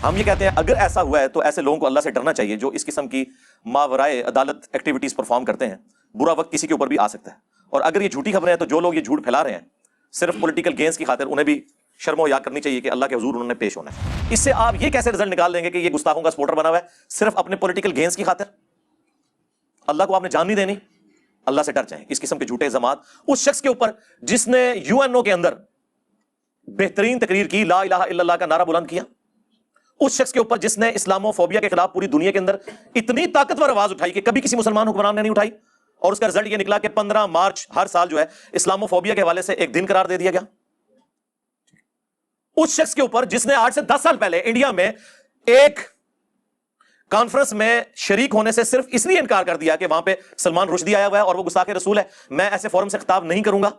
ہم یہ کہتے ہیں اگر ایسا ہوا ہے تو ایسے لوگوں کو اللہ سے ڈرنا چاہیے جو اس قسم کی ماورائے عدالت ایکٹیویٹیز پرفارم کرتے ہیں. برا وقت کسی کے اوپر بھی آ سکتا ہے. اور اگر یہ جھوٹی خبریں ہیں تو جو لوگ یہ جھوٹ پھیلا رہے ہیں صرف پولیٹیکل گینز کی خاطر، انہیں بھی شرم و حیا کرنی چاہیے کہ اللہ کے حضور انہوں نے پیش ہونا ہے. اس سے آپ یہ کیسے رزلٹ نکال لیں گے کہ یہ گستاخوں کا سپورٹر بنا ہوا ہے صرف اپنے پولیٹیکل گینز کی خاطر؟ اللہ کو آپ نے جان نہیں دینی. اللہ سے ڈر جائیں. اس قسم کے جھوٹے الزامات اس شخص کے اوپر جس نے UNO کے اندر بہترین تقریر کی، لا الہ الا اللہ کا نعرہ بلند کیا، اس شخص کے اوپر جس نے اسلامو فوبیا کے خلاف پوری دنیا کے اندر اتنی طاقتور آواز اٹھائی کہ کبھی کسی مسلمان حکمران نے نہیں اٹھائی، اور اس کا رزلٹ یہ نکلا کہ 15 مارچ ہر سال جو ہے اسلامو فوبیا کے حوالے سے ایک دن قرار دے دیا گیا. اس شخص کے اوپر جس نے آج سے 10 سال پہلے انڈیا میں ایک کانفرنس میں شریک ہونے سے صرف اس لیے انکار کر دیا کہ وہاں پہ سلمان رشدی آیا ہوا ہے اور وہ گستاخ رسول ہے، میں ایسے فورم سے خطاب نہیں کروں گا.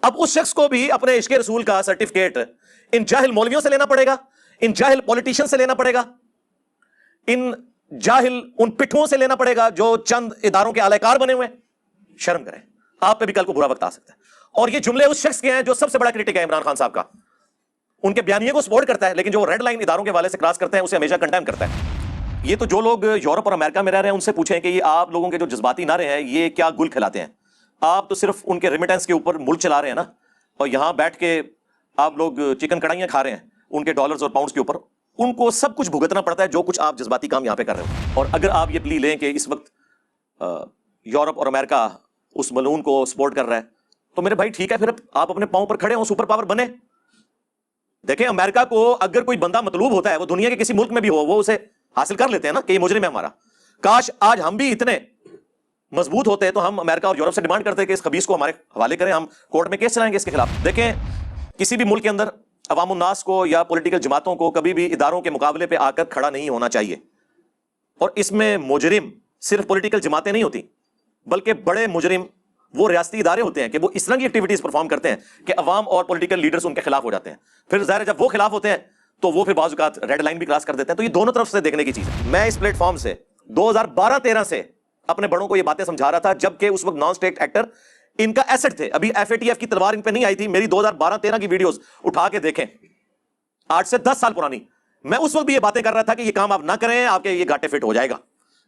اب اس شخص کو بھی اپنے عشق رسول کا سرٹیفکیٹ ان جاہل مولویوں سے لینا پڑے گا، ان جاہل پولیٹیشین سے لینا پڑے گا، ان جاہل ان پٹھوں سے لینا پڑے گا جو چند اداروں کے اعلی کار بنے ہوئے ہیں. شرم کریں، آپ پہ بھی کل کو برا وقت آ سکتا ہے. اور یہ جملے اس شخص کے ہیں جو سب سے بڑا کرٹک ہے عمران خان صاحب کا. ان کے بیانیے کو سپورٹ کرتا ہے لیکن جو ریڈ لائن اداروں کے حوالے سے کراس کرتے ہیں اسے ہمیشہ کنڈیم کرتا ہے. یہ تو جو لوگ یورپ اور امریکہ میں رہ رہے ہیں ان سے پوچھیں کہ یہ آپ لوگوں کے جو جذباتی نعرے ہیں یہ کیا گل کھلاتے ہیں؟ آپ تو صرف ان کے ریمیٹنس کے اوپر ملک چلا رہے ہیں نا، اور یہاں بیٹھ کے آپ لوگ چکن کڑھائیاں کھا رہے ہیں ان کے ڈالرز اور پاؤنڈز کے اوپر. ان کو سب کچھ بھگتنا پڑتا ہے جو کچھ آپ جذباتی کام یہاں پہ کر رہے ہو. اور اگر آپ یہ پلی لیں کہ اس وقت یورپ اور امریکہ اس ملعون کو سپورٹ کر رہا ہے تو میرے بھائی ٹھیک ہے، پھر آپ اپنے پاؤں پر کھڑے ہوں، سپر پاور بنے. دیکھیں امریکہ کو اگر کوئی بندہ مطلوب ہوتا ہے وہ دنیا کے کسی ملک میں بھی ہو وہ اسے حاصل کر لیتے ہیں نا کہ یہ مجرم ہے ہمارا. کاش آج ہم بھی اتنے مضبوط ہوتے تو ہم امریکہ اور یورپ سے ڈیمانڈ کرتے کہ اس خبیث کو ہمارے حوالے کریں، ہم کورٹ میں کیس چلائیں گے اس کے خلاف. دیکھیں کسی بھی ملک کے اندر عوام الناس کو یا پولیٹیکل جماعتوں کو کبھی بھی اداروں کے مقابلے پہ آ کر کھڑا نہیں ہونا چاہیے. اور اس میں مجرم صرف پولیٹیکل جماعتیں نہیں ہوتی بلکہ بڑے مجرم وہ ریاستی ادارے ہوتے ہیں کہ وہ اس طرح کی ایکٹیویٹیز پرفارم کرتے ہیں کہ عوام اور پولیٹیکل لیڈرز ان کے خلاف ہو جاتے ہیں. پھر ظاہر ہے جب وہ خلاف ہوتے ہیں تو وہ پھر بعض اوقات ریڈ لائن بھی کراس کر دیتے ہیں. تو یہ دونوں طرف سے دیکھنے کی چیز ہے. میں اس پلیٹ فارم سے 2012-13 سے اپنے بڑوں کو یہ باتیں سمجھا رہا تھا جبکہ اس وقت نان اسٹیٹ ایکٹر ان کا ایسٹ تھے. ابھی FATF کی تلوار ان پہ نہیں آئی تھی. میری 2012-13 کی ویڈیوز اٹھا کے دیکھیں، 8 سے 10 سال پرانی. میں اس وقت بھی یہ باتیں کر رہا تھا کہ یہ کام آپ نہ کریں، آپ کے یہ گھاٹے فٹ ہو جائے گا.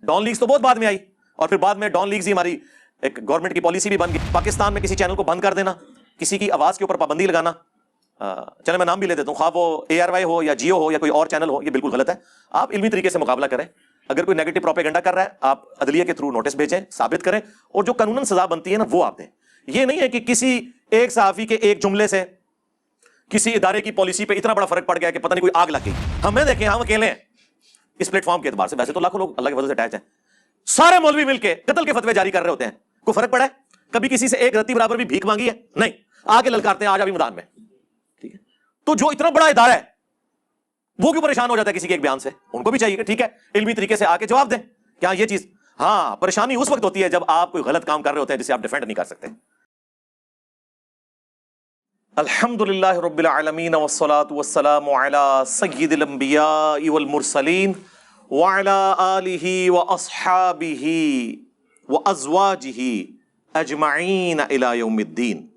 ڈان لیگز تو بہت بعد میں آئی اور پھر بعد میں ڈان لیگز ہی ہماری ایک گورنمنٹ کی پالیسی بھی بن گئی. پاکستان میں کسی چینل کو بند کر دینا، کسی کی آواز کے اوپر پابندی لگانا، چلے میں نام بھی لے دیتا ہوں، خواہ وہ ARY ہو یا جیو ہو یا کوئی اور چینل ہو، یہ بالکل غلط ہے. آپ علمی طریقے سے مقابلہ کریں. اگر کوئی نیگیٹو پروپیگنڈا کر رہا ہے آپ عدلیہ کے تھرو نوٹس بھیجیں، ثابت کریں، اور جو قانوناً سزا بنتی ہے نا وہ آپ دیں. یہ نہیں ہے کہ کسی ایک صحافی کے ایک جملے سے کسی ادارے کی پالیسی پہ اتنا بڑا فرق پڑ گیا کہ پتہ نہیں کوئی آگ لگ گئی. ہمیں دیکھیں ہم اکیلے ہیں اس پلیٹ فارم کے اعتبار سے، ویسے تو لاکھوں لوگ اللہ کے فضل سے اٹیچ ہیں. سارے مولوی مل کے قتل کے فتوے جاری کر رہے ہوتے ہیں. کوئی فرق پڑا ہے؟ کبھی کسی سے ایک رتی برابر بھی بھیک مانگی ہے؟ نہیں. آگے للکارتے ہیں آج ابھی میدان میں. ٹھیک ہے، تو جو اتنا بڑا ادارہ ہے وہ کیوں پریشان ہو جاتا ہے کسی کے ایک بیان سے؟ ان کو بھی چاہیے کہ ٹھیک ہے علمی طریقے سے آ کے جواب دیں کہ ہاں یہ چیز. ہاں پریشانی اس وقت ہوتی ہے جب آپ کوئی غلط کام کر رہے ہوتے ہیں جسے آپ ڈیفینڈ نہیں کر سکتے. الحمدللہ رب العالمین والصلاة والسلام علی سید الانبیاء والمرسلین وعلی آلہ واصحابہ وازواجہ اجمعین الی یوم الدین.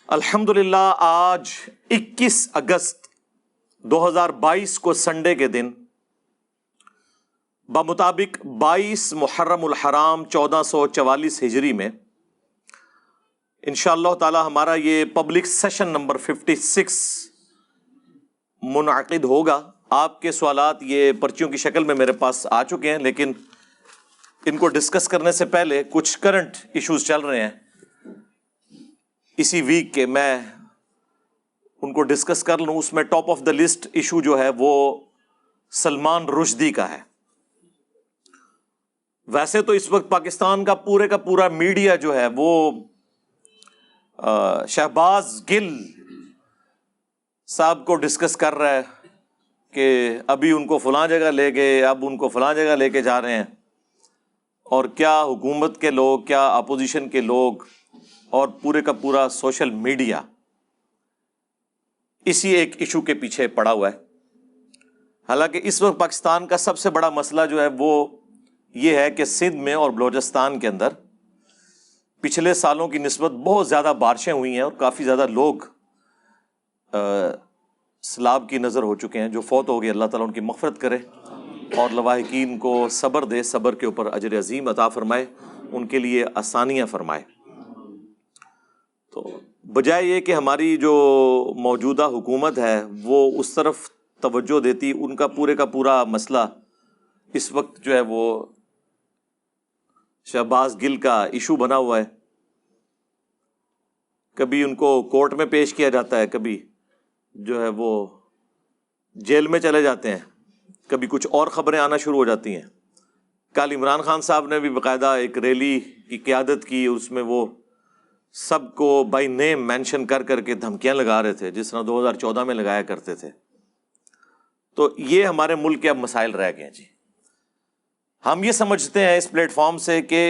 الحمدللہ آج 21 اگست 2022 کو سنڈے کے دن بمطابق 22 محرم الحرام 1444 ہجری میں انشاءاللہ تعالی ہمارا یہ پبلک سیشن نمبر 56 منعقد ہوگا. آپ کے سوالات یہ پرچیوں کی شکل میں میرے پاس آ چکے ہیں، لیکن ان کو ڈسکس کرنے سے پہلے کچھ کرنٹ ایشوز چل رہے ہیں اسی ویک کے، میں ان کو ڈسکس کر لوں. اس میں top of the list issue جو ہے وہ سلمان رشدی کا ہے. ویسے تو اس وقت پاکستان کا پورا میڈیا جو ہے وہ شہباز گل صاحب کو ڈسکس کر رہا ہے کہ ابھی ان کو فلاں جگہ لے گئے، اب ان کو فلاں جگہ لے کے جا رہے ہیں، اور کیا حکومت کے لوگ، کیا اپوزیشن کے لوگ اور پورے کا پورا سوشل میڈیا اسی ایک ایشو کے پیچھے پڑا ہوا ہے. حالانکہ اس وقت پاکستان کا سب سے بڑا مسئلہ جو ہے وہ یہ ہے کہ سندھ میں اور بلوچستان کے اندر پچھلے سالوں کی نسبت بہت زیادہ بارشیں ہوئی ہیں اور کافی زیادہ لوگ سلاب کی نظر ہو چکے ہیں، جو فوت ہو گئے اللہ تعالیٰ ان کی مغفرت کرے اور لواحقین کو صبر دے، صبر کے اوپر اجر عظیم عطا فرمائے، ان کے لیے آسانیاں فرمائے۔ تو بجائے یہ کہ ہماری جو موجودہ حکومت ہے وہ اس طرف توجہ دیتی، ان کا پورے کا پورا مسئلہ اس وقت جو ہے وہ شہباز گل کا ایشو بنا ہوا ہے۔ کبھی ان کو کورٹ میں پیش کیا جاتا ہے، کبھی جو ہے وہ جیل میں چلے جاتے ہیں، کبھی کچھ اور خبریں آنا شروع ہو جاتی ہیں۔ کل عمران خان صاحب نے بھی باقاعدہ ایک ریلی کی قیادت کی، اس میں وہ سب کو بائی نیم مینشن کر کر کے دھمکیاں لگا رہے تھے، جس طرح 2014 میں لگایا کرتے تھے۔ تو یہ ہمارے ملک کے اب مسائل رہ گئے ہیں جی۔ ہم یہ سمجھتے ہیں اس پلیٹ فارم سے کہ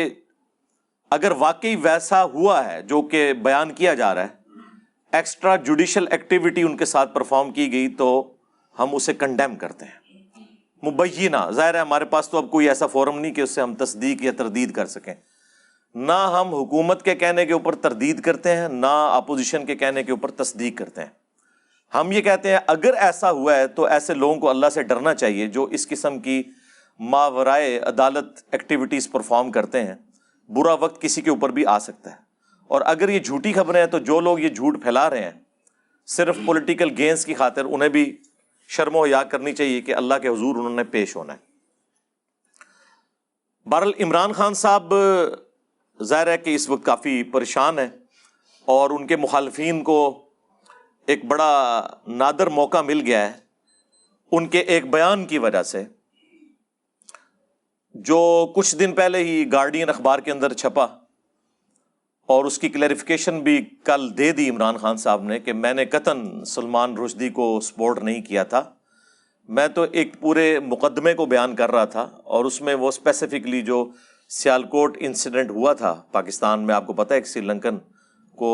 اگر واقعی ویسا ہوا ہے جو کہ بیان کیا جا رہا ہے، ایکسٹرا جوڈیشل ایکٹیویٹی ان کے ساتھ پرفارم کی گئی، تو ہم اسے کنڈیم کرتے ہیں مبینہ۔ ظاہر ہے ہمارے پاس تو اب کوئی ایسا فورم نہیں کہ اس سے ہم تصدیق یا تردید کر سکیں، نہ ہم حکومت کے کہنے کے اوپر تردید کرتے ہیں، نہ اپوزیشن کے کہنے کے اوپر تصدیق کرتے ہیں۔ ہم یہ کہتے ہیں اگر ایسا ہوا ہے تو ایسے لوگوں کو اللہ سے ڈرنا چاہیے جو اس قسم کی ماورائے عدالت ایکٹیویٹیز پرفارم کرتے ہیں۔ برا وقت کسی کے اوپر بھی آ سکتا ہے، اور اگر یہ جھوٹی خبریں ہیں تو جو لوگ یہ جھوٹ پھیلا رہے ہیں صرف پولیٹیکل گینز کی خاطر، انہیں بھی شرم و حیا کرنی چاہیے کہ اللہ کے حضور انہوں نے پیش ہونا ہے۔ بہرحال عمران خان صاحب ظاہر ہے کہ اس وقت کافی پریشان ہیں، اور ان کے مخالفین کو ایک بڑا نادر موقع مل گیا ہے ان کے ایک بیان کی وجہ سے، جو کچھ دن پہلے ہی گارڈین اخبار کے اندر چھپا، اور اس کی کلیریفیکیشن بھی کل دے دی عمران خان صاحب نے کہ میں نے قطعاً سلمان رشدی کو سپورٹ نہیں کیا تھا، میں تو ایک پورے مقدمے کو بیان کر رہا تھا، اور اس میں وہ اسپیسیفکلی جو سیالکوٹ انسیڈنٹ ہوا تھا پاکستان میں، آپ کو پتہ ہے ایک سری لنکن کو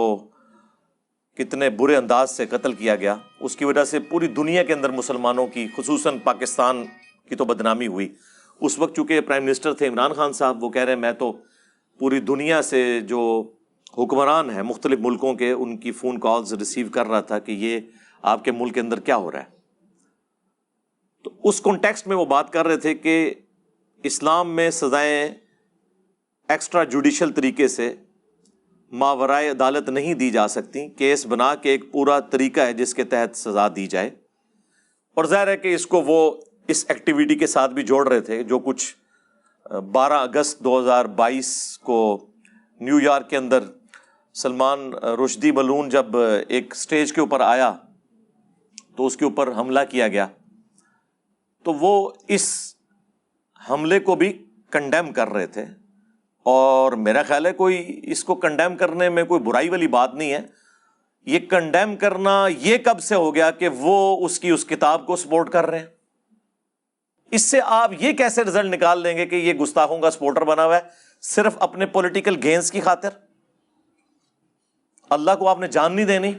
کتنے برے انداز سے قتل کیا گیا، اس کی وجہ سے پوری دنیا کے اندر مسلمانوں کی، خصوصاً پاکستان کی تو بدنامی ہوئی۔ اس وقت چونکہ پرائم منسٹر تھے عمران خان صاحب، وہ کہہ رہے ہیں میں تو پوری دنیا سے جو حکمران ہیں مختلف ملکوں کے، ان کی فون کالز ریسیو کر رہا تھا کہ یہ آپ کے ملک کے اندر کیا ہو رہا ہے۔ تو اس کانٹیکسٹ میں وہ بات کر رہے تھے کہ اسلام میں سزائیں ایکسٹرا جوڈیشل طریقے سے ماورائے عدالت نہیں دی جا سکتی، کیس بنا کے ایک پورا طریقہ ہے جس کے تحت سزا دی جائے، اور ظاہر ہے کہ اس کو وہ اس ایکٹیویٹی کے ساتھ بھی جوڑ رہے تھے جو کچھ 12 اگست 2022 کو نیو یارک کے اندر سلمان رشدی بلون جب ایک سٹیج کے اوپر آیا تو اس کے اوپر حملہ کیا گیا، تو وہ اس حملے کو بھی کنڈیم کر رہے تھے، اور میرا خیال ہے کوئی اس کو کنڈیم کرنے میں کوئی برائی والی بات نہیں ہے۔ یہ کنڈیم کرنا یہ کب سے ہو گیا کہ وہ اس کی اس کتاب کو سپورٹ کر رہے ہیں؟ اس سے آپ یہ کیسے رزلٹ نکال لیں گے کہ یہ گستاخوں کا سپورٹر بنا ہوا ہے صرف اپنے پولیٹیکل گینز کی خاطر؟ اللہ کو آپ نے جان نہیں دینی،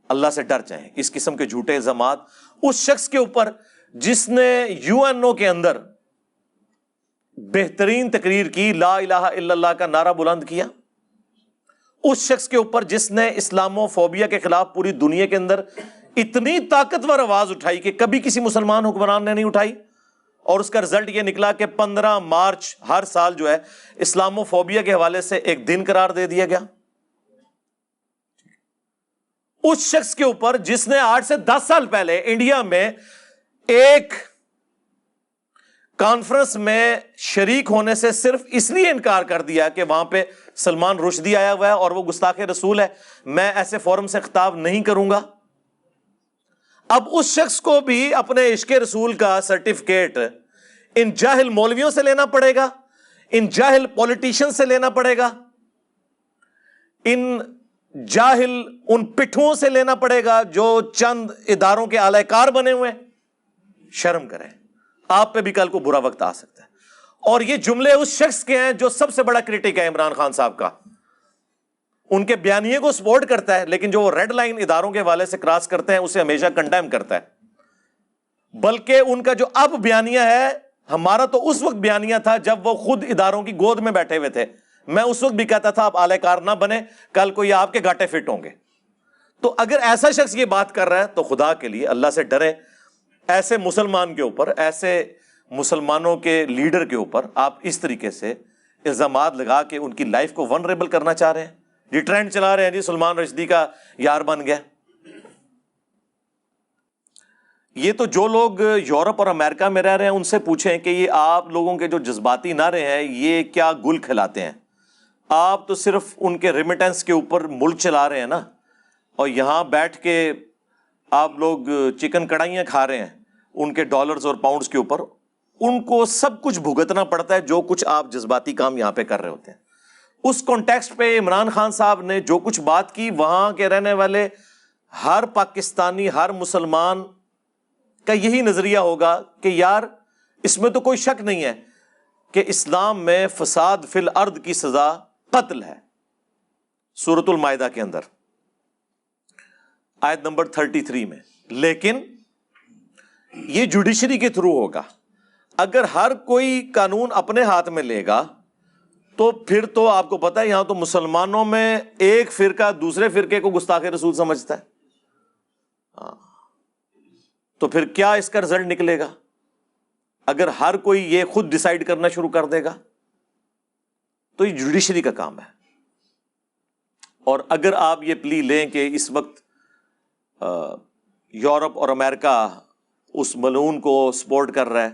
اللہ سے ڈر جائیں۔ اس قسم کے جھوٹے الزامات اس شخص کے اوپر جس نے UN کے اندر بہترین تقریر کی، لا الہ الا اللہ کا نعرہ بلند کیا، اس شخص کے اوپر جس نے اسلامو فوبیا کے خلاف پوری دنیا کے اندر اتنی طاقتور آواز اٹھائی کہ کبھی کسی مسلمان حکمران نے نہیں اٹھائی، اور اس کا رزلٹ یہ نکلا کہ 15 مارچ ہر سال جو ہے اسلامو فوبیا کے حوالے سے ایک دن قرار دے دیا گیا۔ اس شخص کے اوپر جس نے 8 سے 10 سال پہلے انڈیا میں ایک کانفرنس میں شریک ہونے سے صرف اس لیے انکار کر دیا کہ وہاں پہ سلمان رشدی آیا ہوا ہے اور وہ گستاخ رسول ہے، میں ایسے فورم سے خطاب نہیں کروں گا، اب اس شخص کو بھی اپنے عشق رسول کا سرٹیفکیٹ ان جاہل مولویوں سے لینا پڑے گا، ان جاہل پولیٹیشین سے لینا پڑے گا، ان جاہل ان پٹھوں سے لینا پڑے گا جو چند اداروں کے اعلی کار بنے ہوئے ہیں۔ شرم کریں، آپ پہ بھی کل کو برا وقت آ سکتا ہے۔ اور یہ جملے اس شخص کے ہیں جو سب سے بڑا کرٹک ہے عمران خان صاحب کا، ان کے بیانیے کو سپورٹ کرتا ہے، لیکن جو وہ ریڈ لائن اداروں کے حوالے سے کراس کرتے ہیں اسے ہمیشہ کنڈیم کرتا ہے۔ بلکہ ان کا جو اب بیانیہ ہے، ہمارا تو اس وقت بیانیہ تھا جب وہ خود اداروں کی گود میں بیٹھے ہوئے تھے، میں اس وقت بھی کہتا تھا آپ اعلی کار نہ بنے، کل کو یہ آپ کے گھاٹے فٹ ہوں گے۔ تو اگر ایسا شخص یہ بات کر رہا ہے تو خدا کے لیے اللہ سے ڈریں. ایسے مسلمان کے اوپر, ایسے مسلمانوں کے لیڈر کے اوپر آپ اس طریقے سے الزامات لگا کے ان کی لائف کو ونریبل کرنا چاہ رہے ہیں. یہ ٹرینڈ چلا رہے ہیں جی سلمان رشدی کا یار بن گیا. یہ تو جو لوگ یورپ اور امریکہ میں رہ رہے ہیں ان سے پوچھیں کہ یہ آپ لوگوں کے جو جذباتی نعرے ہیں یہ کیا گل کھلاتے ہیں. آپ تو صرف ان کے ریمیٹنس کے اوپر ملک چلا رہے ہیں نا, اور یہاں بیٹھ کے آپ لوگ چکن کڑھائیاں کھا رہے ہیں ان کے ڈالرز اور پاؤنڈز کے اوپر. ان کو سب کچھ بھگتنا پڑتا ہے جو کچھ آپ جذباتی کام یہاں پہ کر رہے ہوتے ہیں. اس کانٹیکسٹ پہ عمران خان صاحب نے جو کچھ بات کی, وہاں کے رہنے والے ہر پاکستانی, ہر مسلمان کا یہی نظریہ ہوگا کہ یار اس میں تو کوئی شک نہیں ہے کہ اسلام میں فساد فی الارض کی سزا قتل ہے. سورۃ المائدہ کے اندر آیت نمبر 33 میں. لیکن یہ جوڈیشری کے تھرو ہوگا. اگر ہر کوئی قانون اپنے ہاتھ میں لے گا تو پھر تو آپ کو پتا ہے یہاں تو مسلمانوں میں ایک فرقہ دوسرے فرقے کو گستاخ رسول سمجھتا ہے. تو پھر کیا اس کا رزلٹ نکلے گا اگر ہر کوئی یہ خود ڈیسائیڈ کرنا شروع کر دے گا؟ تو یہ جوڈیشری کا کام ہے. اور اگر آپ یہ پلی لیں کہ اس وقت یورپ اور امریکہ اس ملعون کو سپورٹ کر رہا ہے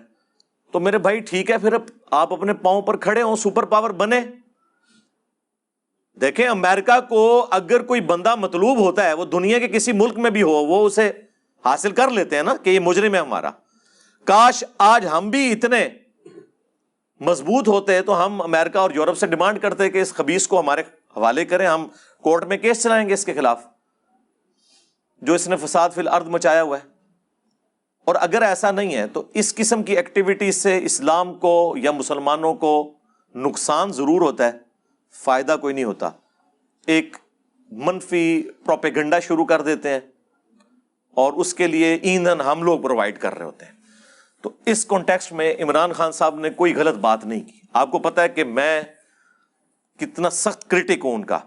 تو میرے بھائی ٹھیک ہے, پھر آپ اپنے پاؤں پر کھڑے ہوں, سپر پاور بنے. دیکھیں امریکہ کو اگر کوئی بندہ مطلوب ہوتا ہے وہ دنیا کے کسی ملک میں بھی ہو وہ اسے حاصل کر لیتے ہیں نا کہ یہ مجرم ہے ہمارا. کاش آج ہم بھی اتنے مضبوط ہوتے تو ہم امریکہ اور یورپ سے ڈیمانڈ کرتے کہ اس خبیث کو ہمارے حوالے کریں, ہم کورٹ میں کیس چلائیں گے اس کے خلاف جو اس نے فساد فی الارض مچایا ہوا ہے. اور اگر ایسا نہیں ہے تو اس قسم کی ایکٹیویٹی سے اسلام کو یا مسلمانوں کو نقصان ضرور ہوتا ہے, فائدہ کوئی نہیں ہوتا. ایک منفی پروپیگنڈا شروع کر دیتے ہیں اور اس کے لیے ایندھن ہم لوگ پرووائڈ کر رہے ہوتے ہیں. تو اس کانٹیکسٹ میں عمران خان صاحب نے کوئی غلط بات نہیں کی. آپ کو پتا ہے کہ میں کتنا سخت کرٹک ہوں ان کا,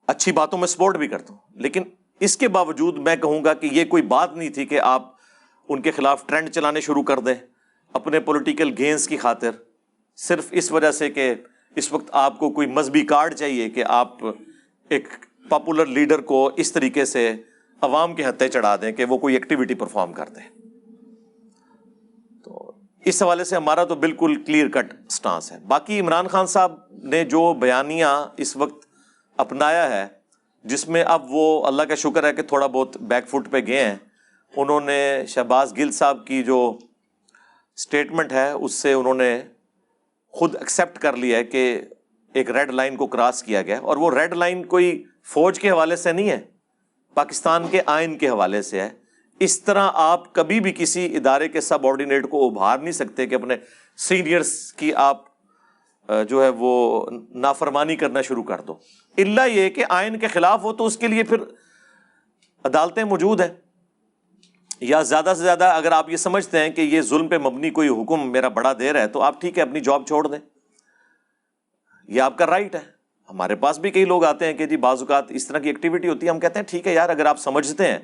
اچھی باتوں میں سپورٹ بھی کرتا ہوں, لیکن اس کے باوجود میں کہوں گا کہ یہ کوئی بات نہیں تھی کہ آپ ان کے خلاف ٹرینڈ چلانے شروع کر دیں اپنے پولیٹیکل گینز کی خاطر, صرف اس وجہ سے کہ اس وقت آپ کو کوئی مذہبی کارڈ چاہیے کہ آپ ایک پاپولر لیڈر کو اس طریقے سے عوام کے ہتھے چڑھا دیں کہ وہ کوئی ایکٹیویٹی پرفارم کر دیں. تو اس حوالے سے ہمارا تو بالکل کلیئر کٹ سٹانس ہے. باقی عمران خان صاحب نے جو بیانیہ اس وقت اپنایا ہے جس میں اب وہ اللہ کا شکر ہے کہ تھوڑا بہت بیک فٹ پہ گئے ہیں, انہوں نے شہباز گل صاحب کی جو سٹیٹمنٹ ہے اس سے انہوں نے خود ایکسیپٹ کر لیا ہے کہ ایک ریڈ لائن کو کراس کیا گیا, اور وہ ریڈ لائن کوئی فوج کے حوالے سے نہیں ہے, پاکستان کے آئین کے حوالے سے ہے. اس طرح آپ کبھی بھی کسی ادارے کے سب آرڈینیٹ کو ابھار نہیں سکتے کہ اپنے سینئرز کی آپ جو ہے وہ نافرمانی کرنا شروع کر دو, الا یہ کہ آئین کے خلاف ہو تو اس کے لیے پھر عدالتیں موجود ہیں. یا زیادہ سے زیادہ اگر آپ یہ سمجھتے ہیں کہ یہ ظلم پہ مبنی کوئی حکم میرا بڑا دے رہا ہے تو آپ ٹھیک ہے اپنی جاب چھوڑ دیں, یہ آپ کا رائٹ ہے. ہمارے پاس بھی کئی لوگ آتے ہیں کہ جی بعض اوقات اس طرح کی ایکٹیویٹی ہوتی ہے, ہم کہتے ہیں ٹھیک ہے یار اگر آپ سمجھتے ہیں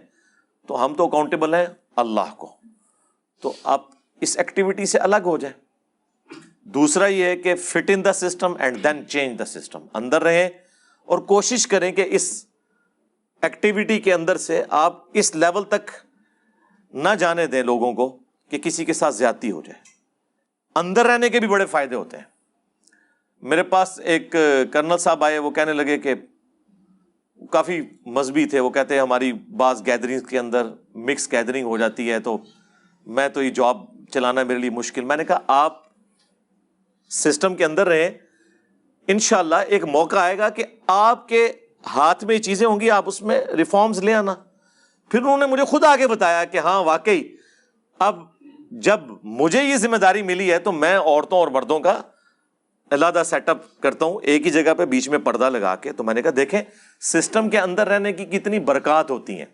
تو ہم تو اکاؤنٹیبل ہیں اللہ کو, تو آپ اس ایکٹیویٹی سے الگ ہو جائیں. دوسرا یہ ہے کہ fit in the system and then change the system, اندر رہیں اور کوشش کریں کہ اس ایکٹیویٹی کے اندر سے آپ اس لیول تک نہ جانے دیں لوگوں کو کہ کسی کے ساتھ زیادتی ہو جائے. اندر رہنے کے بھی بڑے فائدے ہوتے ہیں. میرے پاس ایک کرنل صاحب آئے, وہ کہنے لگے کہ کافی مذہبی تھے, وہ کہتے ہیں ہماری بعض گیدرنگ کے اندر مکس گیدرنگ ہو جاتی ہے تو میں تو یہ جاب چلانا میرے لیے مشکل. میں نے کہا آپ سسٹم کے اندر رہیں, انشاءاللہ ایک موقع آئے گا کہ آپ کے ہاتھ میں یہ چیزیں ہوں گی, آپ اس میں ریفارمز لے آنا. پھر انہوں نے مجھے خود آگے بتایا کہ ہاں واقعی اب جب مجھے یہ ذمہ داری ملی ہے تو میں عورتوں اور مردوں کا علیحدہ سیٹ اپ کرتا ہوں ایک ہی جگہ پہ بیچ میں پردہ لگا کے. تو میں نے کہا دیکھیں سسٹم کے اندر رہنے کی کتنی برکات ہوتی ہیں.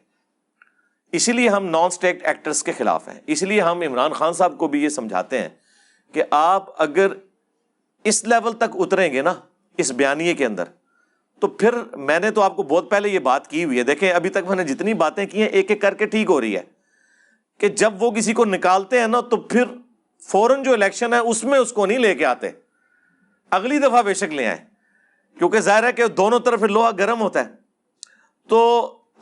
اسی لیے ہم نان اسٹیٹ ایکٹرز کے خلاف ہیں. اس لیے ہم عمران خان صاحب کو بھی یہ سمجھاتے ہیں کہ آپ اگر اس لیول تک اتریں گے نا اس بیانیے کے اندر تو پھر میں نے تو آپ کو بہت پہلے یہ بات کی ہوئی ہے. دیکھیں ابھی تک میں نے جتنی باتیں کی ہیں ایک ایک کر کے ٹھیک ہو رہی ہے کہ جب وہ کسی کو نکالتے ہیں نا تو پھر فوراً جو الیکشن ہے اس میں اس کو نہیں لے کے آتے, اگلی دفعہ بے شک لے آئیں, کیونکہ ظاہر ہے کہ دونوں طرف لوہا گرم ہوتا ہے. تو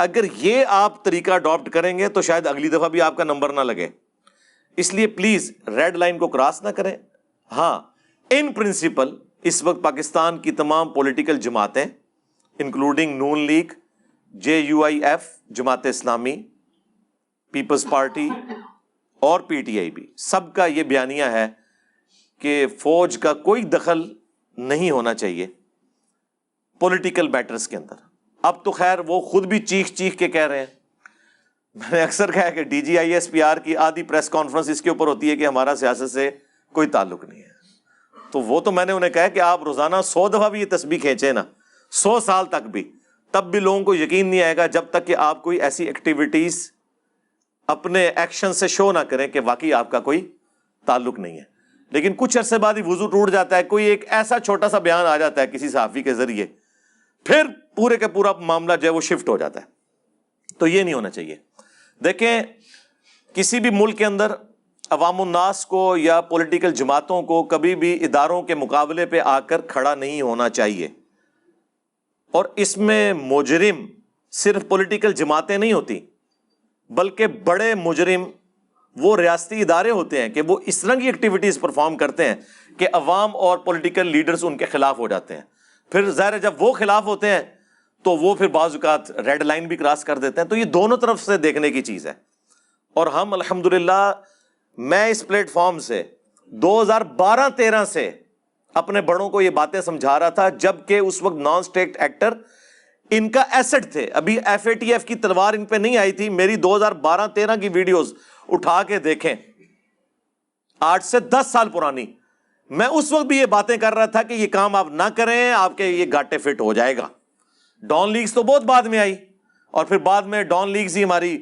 اگر یہ آپ طریقہ اڈاپٹ کریں گے تو شاید اگلی دفعہ بھی آپ کا نمبر نہ لگے. اس لیے پلیز ریڈ لائن کو کراس نہ کریں. ہاں ان پرنسپل اس وقت پاکستان کی تمام پولیٹیکل جماعتیں انکلوڈنگ نون league, JUIF, Jamaat Islami, Peoples party اور PTI بھی, سب کا یہ بیانیہ ہے کہ فوج کا کوئی دخل نہیں ہونا چاہیے پولیٹیکل میٹرز کے اندر. اب تو خیر وہ خود بھی چیخ چیخ کے کہہ رہے ہیں. میں نے اکثر کہا کہ DGISPR کی آدھی پریس کانفرنس اس کے اوپر ہوتی ہے کہ ہمارا سیاست سے کوئی تعلق نہیں ہے. تو وہ تو میں نے انہیں کہا کہ آپ روزانہ 100 دفعہ بھی یہ تسبیح کھینچیں نا, 100 سال تک بھی, تب بھی لوگوں کو یقین نہیں آئے گا جب تک کہ آپ کوئی ایسی ایکٹیویٹیز اپنے ایکشن سے شو نہ کریں کہ واقعی آپ کا کوئی تعلق نہیں ہے. لیکن کچھ عرصے بعد ہی وضو ٹوٹ جاتا ہے, کوئی ایک ایسا چھوٹا سا بیان آ جاتا ہے کسی صحافی کے ذریعے, پھر پورے کا پورا معاملہ جو ہے وہ شفٹ ہو جاتا ہے. تو یہ نہیں ہونا چاہیے. دیکھیں کسی بھی ملک کے اندر عوام الناس کو یا پولیٹیکل جماعتوں کو کبھی بھی اداروں کے مقابلے پہ آ کر کھڑا نہیں ہونا چاہیے. اور اس میں مجرم صرف پولیٹیکل جماعتیں نہیں ہوتی, بلکہ بڑے مجرم وہ ریاستی ادارے ہوتے ہیں کہ وہ اس طرح کی ایکٹیویٹیز پرفارم کرتے ہیں کہ عوام اور پولیٹیکل لیڈرز ان کے خلاف ہو جاتے ہیں. پھر ظاہر ہے جب وہ خلاف ہوتے ہیں تو وہ پھر بعض اوقات ریڈ لائن بھی کراس کر دیتے ہیں. تو یہ دونوں طرف سے دیکھنے کی چیز ہے. اور ہم الحمدللہ, میں اس پلیٹ فارم سے 2012-13 سے اپنے بڑوں کو یہ باتیں سمجھا رہا تھا, جبکہ اس وقت نان اسٹیٹ ایکٹر ان کا ایسٹ تھے. ابھی FATF کی تلوار ان پہ نہیں آئی تھی. میری 2012-13 کی ویڈیوز اٹھا کے دیکھیں, 8 سے 10 سال پرانی. میں اس وقت بھی یہ باتیں کر رہا تھا کہ یہ کام آپ نہ کریں, آپ کے یہ گاٹے فٹ ہو جائے گا. ڈان لیگز تو بہت بعد میں آئی, اور پھر بعد میں ڈان لیگز ہی ہماری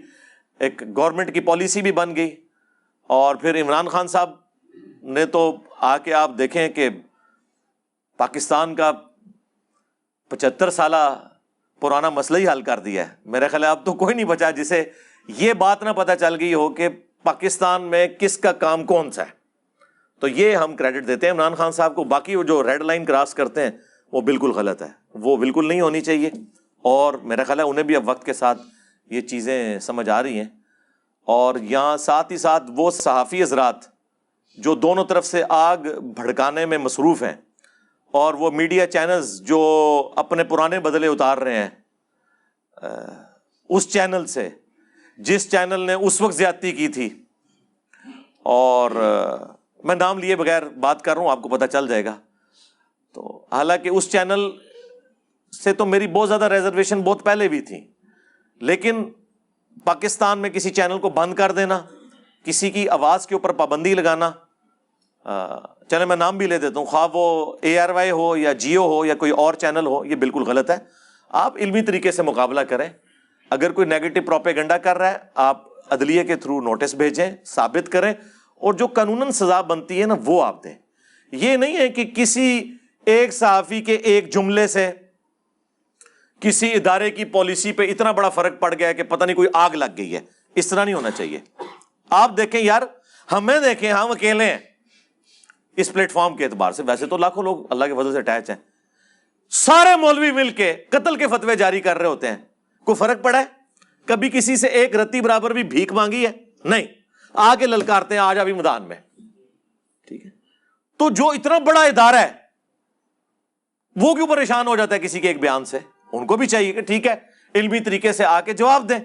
ایک گورنمنٹ کی پالیسی بھی بن گئی. اور پھر عمران خان صاحب نے تو آ کے آپ دیکھیں کہ پاکستان کا 75 سالہ پرانا مسئلہ ہی حل کر دیا ہے. میرے خیال ہے اب تو کوئی نہیں بچا جسے یہ بات نہ پتہ چل گئی ہو کہ پاکستان میں کس کا کام کون سا ہے. تو یہ ہم کریڈٹ دیتے ہیں عمران خان صاحب کو. باقی وہ جو ریڈ لائن کراس کرتے ہیں وہ بالکل غلط ہے, وہ بالکل نہیں ہونی چاہیے. اور میرا خیال ہے انہیں بھی اب وقت کے ساتھ یہ چیزیں سمجھ آ رہی ہیں. اور یہاں ساتھ ہی ساتھ وہ صحافی حضرات جو دونوں طرف سے آگ بھڑکانے میں مصروف ہیں, اور وہ میڈیا چینلز جو اپنے پرانے بدلے اتار رہے ہیں اس چینل سے جس چینل نے اس وقت زیادتی کی تھی, اور میں نام لیے بغیر بات کر رہا ہوں, آپ کو پتہ چل جائے گا. تو حالانکہ اس چینل سے تو میری بہت زیادہ ریزرویشن بہت پہلے بھی تھی, لیکن پاکستان میں کسی چینل کو بند کر دینا, کسی کی آواز کے اوپر پابندی لگانا, چلے میں نام بھی لے دیتا ہوں, خواہ وہ ARY ہو یا جیو ہو یا کوئی اور چینل ہو, یہ بالکل غلط ہے. آپ علمی طریقے سے مقابلہ کریں. اگر کوئی نیگیٹو پروپیگنڈا کر رہا ہے, آپ عدلیہ کے تھرو نوٹس بھیجیں, ثابت کریں, اور جو قانوناً سزا بنتی ہے نا وہ آپ دیں. یہ نہیں ہے کہ کسی ایک صحافی کے ایک جملے سے کسی ادارے کی پالیسی پہ اتنا بڑا فرق پڑ گیا ہے کہ پتہ نہیں کوئی آگ لگ گئی ہے. اس طرح نہیں ہونا چاہیے. آپ دیکھیں یار, ہمیں دیکھیں, ہم اکیلے ہیں اس پلیٹ فارم کے اعتبار سے. ویسے تو لاکھوں لوگ اللہ کے فضل سے اٹیچ ہیں. سارے مولوی مل کے قتل کے فتوے جاری کر رہے ہوتے ہیں. کوئی فرق پڑا ہے؟ کبھی کسی سے ایک رتی برابر بھی بھیک مانگی ہے؟ نہیں. آ کے للکارتے ہیں, آج ابھی میدان میں. ٹھیک ہے, تو جو اتنا بڑا ادارہ ہے وہ کیوں پریشان ہو جاتا ہے کسی کے ایک بیان سے؟ ان کو بھی چاہیے کہ ٹھیک ہے علمی طریقے سے آ کے جواب دیں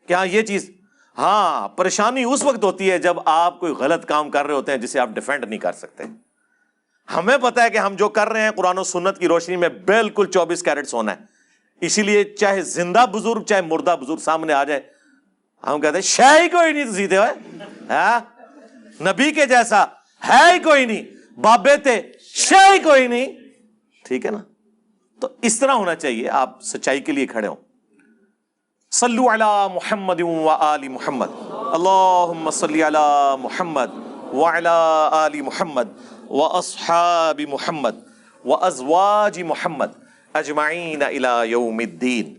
کہ ہاں یہ چیز. ہاں پریشانی اس وقت ہوتی ہے جب آپ کوئی غلط کام کر رہے ہوتے ہیں جسے آپ ڈیفینڈ نہیں کر سکتے. ہمیں پتہ ہے کہ ہم جو کر رہے ہیں قرآن و سنت کی روشنی میں بالکل 24 کیرٹ سونا ہے. اسی لیے چاہے زندہ بزرگ چاہے مردہ بزرگ سامنے آ جائے, ہم کہتے ہیں شے ہی کوئی نہیں, تو سیدھے ہوئے نبی کے جیسا ہے ہی کوئی نہیں, بابے تھے شے ہی کوئی نہیں. ٹھیک ہے نا. تو اس طرح ہونا چاہیے, آپ سچائی کے لیے کھڑے ہوں. صلو علی محمد و آل محمد, اللہم صلی علی محمد وعلی آل محمد و اصحاب محمد و ازواج محمد اجمعین الی یوم الدین.